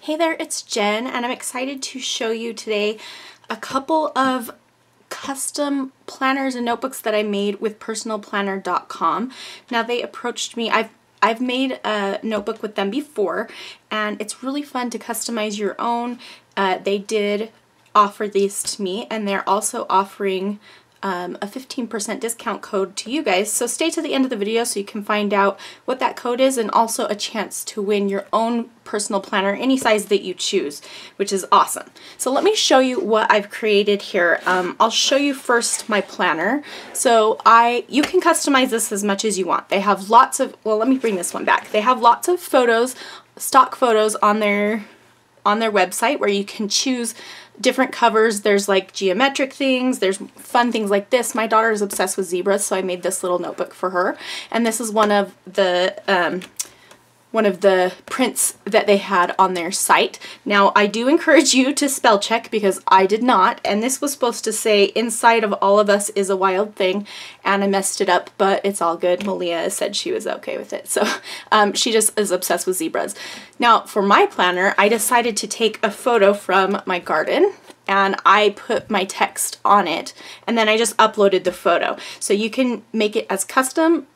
Hey there, it's Jen, and I'm excited to show you today a couple of custom planners and notebooks that I made with personalplanner.com. Now they approached me, I've made a notebook with them before, and it's really fun to customize your own. They did offer these to me, and they're also offering a 15% discount code to you guys. So stay to the end of the video so you can find out what that code is, and also a chance to win your own personal planner, any size that you choose, which is awesome. So let me show you what I've created here. I'll show you first my planner. So you can customize this as much as you want. They have lots of, well, let me bring this one back. They have lots of photos, stock photos on their website where you can choose different covers. There's like geometric things, there's fun things like this. My daughter is obsessed with zebras, so I made this little notebook for her. And this is one of the prints that they had on their site. Now I do encourage you to spell check because I did not, and this was supposed to say inside of all of us is a wild thing, and I messed it up, but it's all good. Malia said she was okay with it. So she just is obsessed with zebras. Now for my planner, I decided to take a photo from my garden and I put my text on it, and then I just uploaded the photo. So you can make it as custom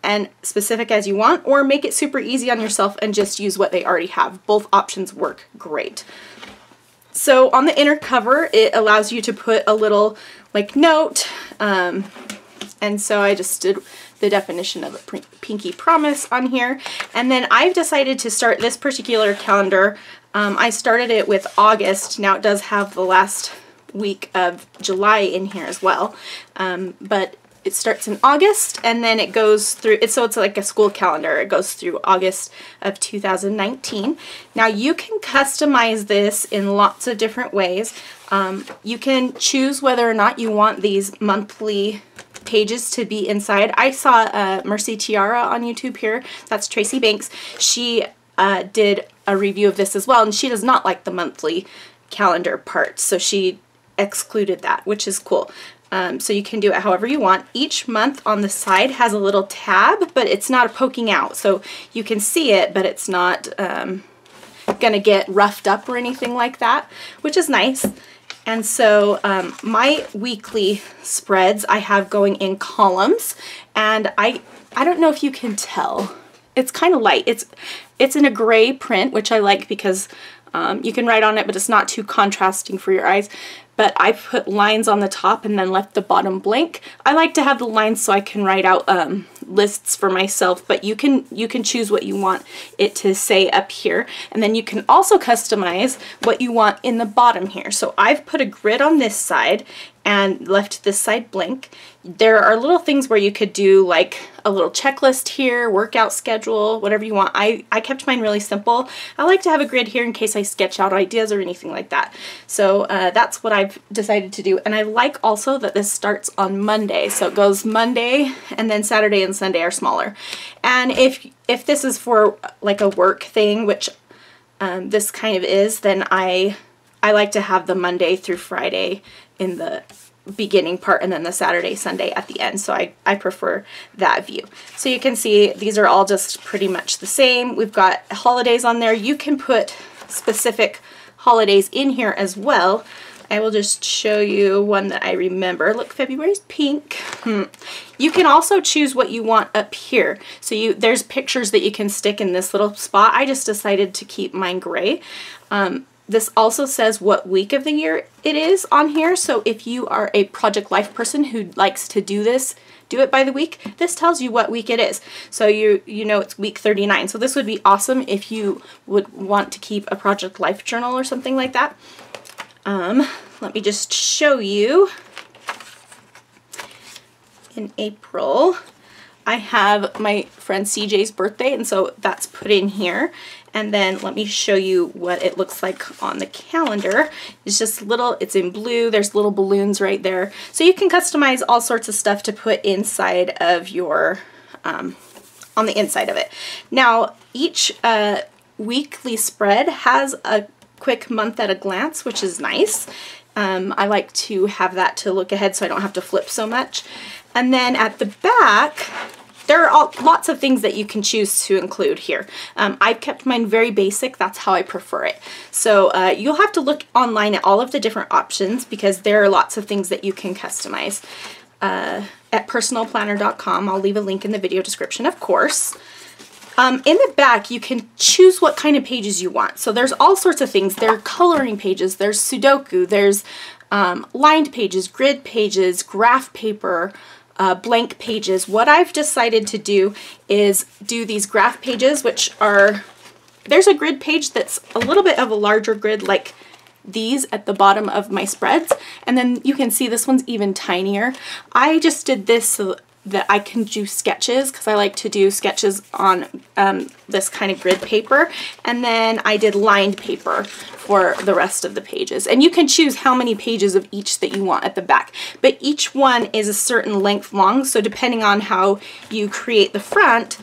and specific as you want, or make it super easy on yourself and just use what they already have. Both options work great. So on the inner cover, it allows you to put a little like note, and so I just did the definition of a pinky promise on here. And then I've decided to start this particular calendar. I started it with August. Now it does have the last week of July in here as well, but it starts in August, and then it goes through, so it's like a school calendar. It goes through August of 2019. Now you can customize this in lots of different ways. You can choose whether or not you want these monthly pages to be inside. I saw Mercy Tiara on YouTube here. That's Tracy Banks. She did a review of this as well, and she does not like the monthly calendar part, so she excluded that, which is cool. So you can do it however you want. Each month on the side has a little tab, but it's not poking out, so you can see it, but it's not gonna get roughed up or anything like that, which is nice. And so my weekly spreads I have going in columns, and I don't know if you can tell. It's kind of light. It's in a gray print, which I like because you can write on it, but it's not too contrasting for your eyes. But I put lines on the top and then left the bottom blank. I like to have the lines so I can write out lists for myself, but you can choose what you want it to say up here, and then you can also customize what you want in the bottom here. So I've put a grid on this side and left this side blank. There are little things where you could do like a little checklist here, workout schedule, whatever you want. I kept mine really simple. I like to have a grid here in case I sketch out ideas or anything like that. So that's what I've decided to do. And I like also that this starts on Monday. So it goes Monday, and then Saturday and Sunday are smaller. And if this is for like a work thing, which this kind of is, then I like to have the Monday through Friday in the beginning part and then the Saturday, Sunday at the end. So I prefer that view. So you can see these are all just pretty much the same. We've got holidays on there. You can put specific holidays in here as well. I will just show you one that I remember. Look, February's pink. You can also choose what you want up here. So there's pictures that you can stick in this little spot. I just decided to keep mine gray. This also says what week of the year it is on here. So if you are a Project Life person who likes to do it by the week, this tells you what week it is. So you know it's week 39. So this would be awesome if you would want to keep a Project Life journal or something like that. Let me just show you. In April, I have my friend CJ's birthday, and so that's put in here. And then let me show you what it looks like on the calendar. It's just little, it's in blue, there's little balloons right there. So you can customize all sorts of stuff to put inside of your, on the inside of it. Now, each weekly spread has a quick month at a glance, which is nice. I like to have that to look ahead so I don't have to flip so much. And then at the back, there are lots of things that you can choose to include here. I've kept mine very basic. That's how I prefer it. So you'll have to look online at all of the different options because there are lots of things that you can customize. At personalplanner.com. I'll leave a link in the video description, of course. In the back, you can choose what kind of pages you want. So there's all sorts of things. There are coloring pages, there's Sudoku, there's lined pages, grid pages, graph paper, blank pages. What I've decided to do is do these graph pages, which are, there's a grid page that's a little bit of a larger grid like these at the bottom of my spreads, and then you can see this one's even tinier. I just did this so that I can do sketches because I like to do sketches on this kind of grid paper, and then I did lined paper for the rest of the pages. And you can choose how many pages of each that you want at the back, but each one is a certain length long, so depending on how you create the front,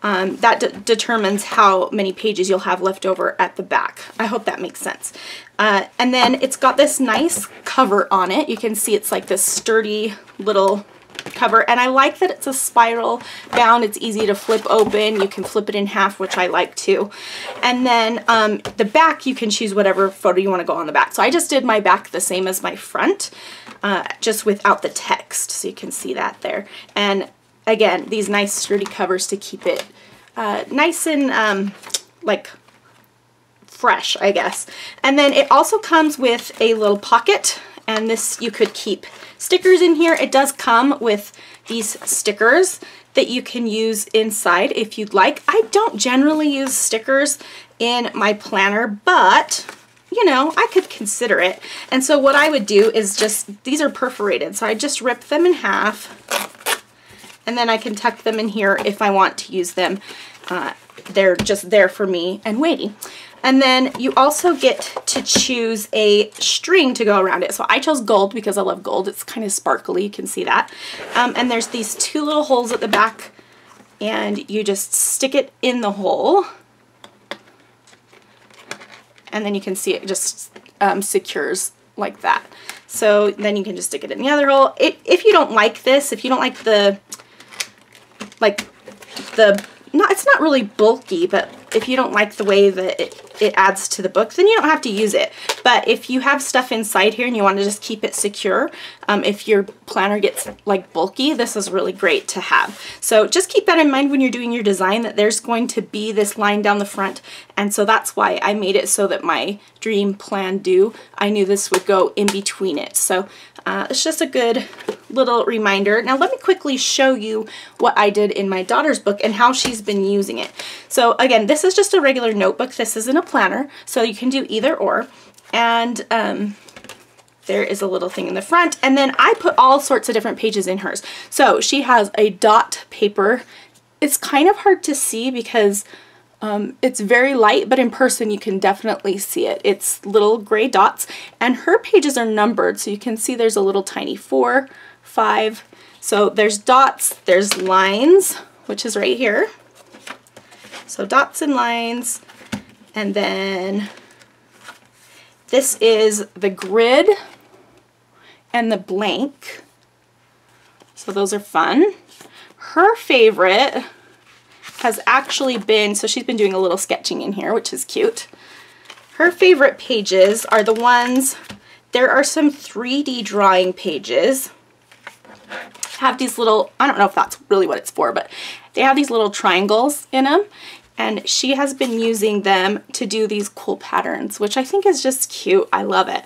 that determines how many pages you'll have left over at the back. I hope that makes sense. And then it's got this nice cover on it. You can see it's like this sturdy little cover, and I like that it's a spiral bound. It's easy to flip open. You can flip it in half, which I like too. And then the back, you can choose whatever photo you want to go on the back. So I just did my back the same as my front, just without the text, so you can see that there. And again, these nice sturdy covers to keep it nice and like fresh, I guess. And then it also comes with a little pocket, and this, you could keep stickers in here. It does come with these stickers that you can use inside if you'd like. I don't generally use stickers in my planner, but you know, I could consider it. And so what I would do is just, these are perforated, so I just rip them in half, and then I can tuck them in here if I want to use them. They're just there for me and waiting. And then you also get to choose a string to go around it. So I chose gold because I love gold. It's kind of sparkly, you can see that. And there's these two little holes at the back, and you just stick it in the hole. And then you can see it just secures like that. So then you can just stick it in the other hole. If you don't like this, if you don't like it's not really bulky, but if you don't like the way that it adds to the book, then you don't have to use it. But if you have stuff inside here and you want to just keep it secure, if your planner gets like bulky, this is really great to have. So just keep that in mind when you're doing your design, that there's going to be this line down the front. And so that's why I made it so that my dream plan do, I knew this would go in between it. So it's just a good little reminder. Now let me quickly show you what I did in my daughter's book and how she's been using it. So again, this is just a regular notebook. This isn't a planner, so you can do either or. And there is a little thing in the front, and then I put all sorts of different pages in hers. So she has a dot paper. It's kind of hard to see because it's very light, but in person you can definitely see it. It's little gray dots, and her pages are numbered, so you can see there's a little tiny 4, 5. So there's dots, there's lines, which is right here. So dots and lines, and then this is the grid and the blank. So those are fun. Her favorite has actually been, so she's been doing a little sketching in here, which is cute. Her favorite pages are the ones, there are some 3D drawing pages. Have these little, I don't know if that's really what it's for, but they have these little triangles in them, and she has been using them to do these cool patterns, which I think is just cute. I love it.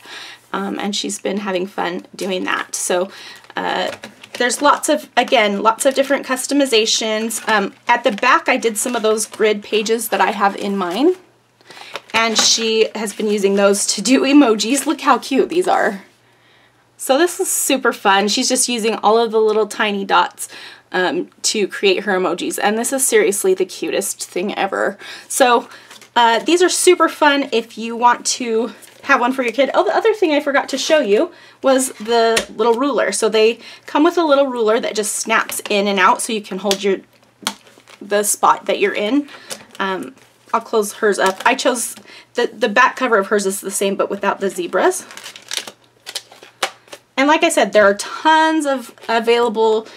And she's been having fun doing that. So there's lots of different customizations. At the back, I did some of those grid pages that I have in mine, and she has been using those to do emojis. Look how cute these are. So this is super fun. She's just using all of the little tiny dots to create her emojis, and this is seriously the cutest thing ever. So these are super fun if you want to have one for your kid. Oh, the other thing I forgot to show you was the little ruler. So they come with a little ruler that just snaps in and out so you can hold the spot that you're in. I'll close hers up. I chose, the back cover of hers is the same but without the zebras. And like I said, there are tons of available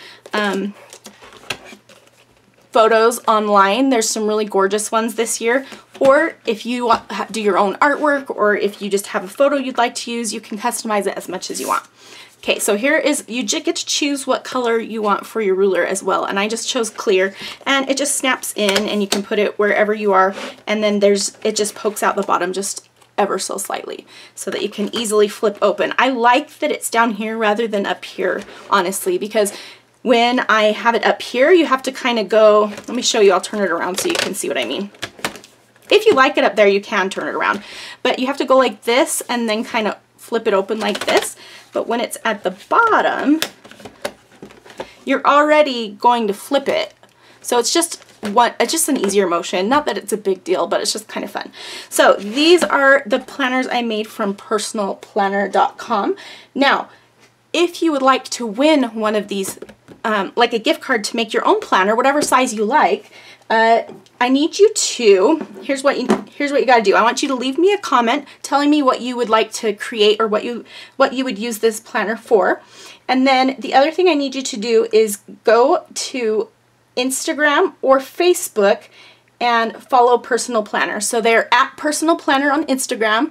photos online. There's some really gorgeous ones this year. Or if you do your own artwork, or if you just have a photo you'd like to use, you can customize it as much as you want. Okay, so here is, you get to choose what color you want for your ruler as well. And I just chose clear, and it just snaps in and you can put it wherever you are. And then it just pokes out the bottom just ever so slightly so that you can easily flip open. I like that it's down here rather than up here, honestly, because when I have it up here, you have to kind of go, let me show you, I'll turn it around so you can see what I mean. If you like it up there, you can turn it around, but you have to go like this and then kind of flip it open like this. But when it's at the bottom, you're already going to flip it. So it's just an easier motion. Not that it's a big deal, but it's just kind of fun. So these are the planners I made from personalplanner.com. Now, if you would like to win one of these, like a gift card to make your own planner, whatever size you like, I need you to, here's what you got to do. I want you to leave me a comment telling me what you would like to create, or what you would use this planner for. And then the other thing I need you to do is go to Instagram or Facebook and follow Personal Planner. So they're at Personal Planner on Instagram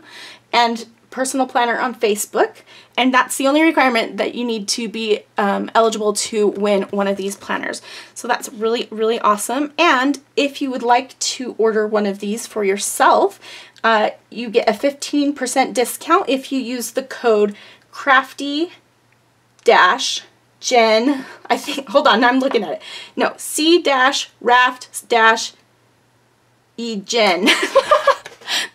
and Personal Planner on Facebook, and that's the only requirement that you need to be eligible to win one of these planners. So that's really, really awesome. And if you would like to order one of these for yourself, you get a 15% discount if you use the code crafty-jen, I think, hold on, I'm looking at it. No, C-raft-egen.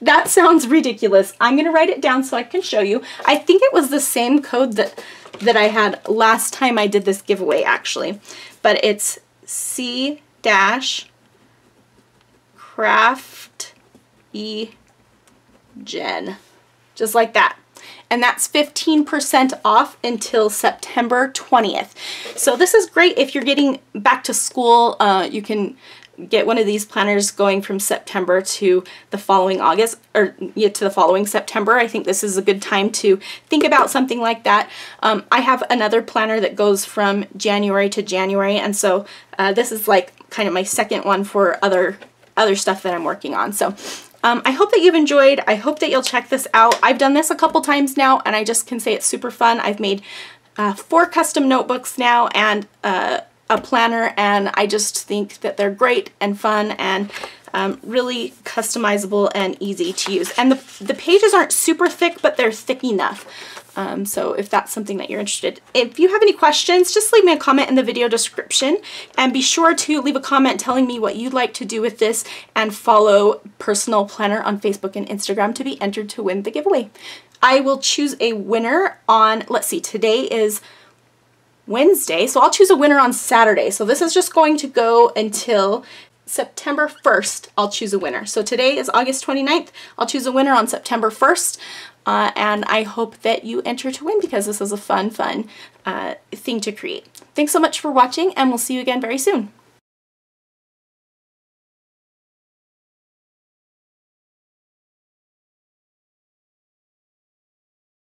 That sounds ridiculous. I'm going to write it down so I can show you. I think it was the same code that I had last time I did this giveaway, actually. But it's C-craft-e-gen. Just like that. And that's 15% off until September 20th. So this is great if you're getting back to school. You can get one of these planners going from September to the following August, or yeah, to the following September. I think this is a good time to think about something like that. I have another planner that goes from January to January, and so this is like kind of my second one for other stuff that I'm working on. So I hope that you've enjoyed. I hope that you'll check this out. I've done this a couple times now, and I just can say it's super fun. I've made 4 custom notebooks now and a planner, and I just think that they're great and fun and really customizable and easy to use. And the pages aren't super thick, but they're thick enough. So if that's something that you're interested in. If you have any questions, just leave me a comment in the video description, and be sure to leave a comment telling me what you'd like to do with this, and follow Personal Planner on Facebook and Instagram to be entered to win the giveaway. I will choose a winner on, let's see, today is Wednesday, so I'll choose a winner on Saturday. So this is just going to go until September 1st. I'll choose a winner. So today is August 29th. I'll choose a winner on September 1st. And I hope that you enter to win, because this is a fun thing to create. Thanks so much for watching, and we'll see you again very soon.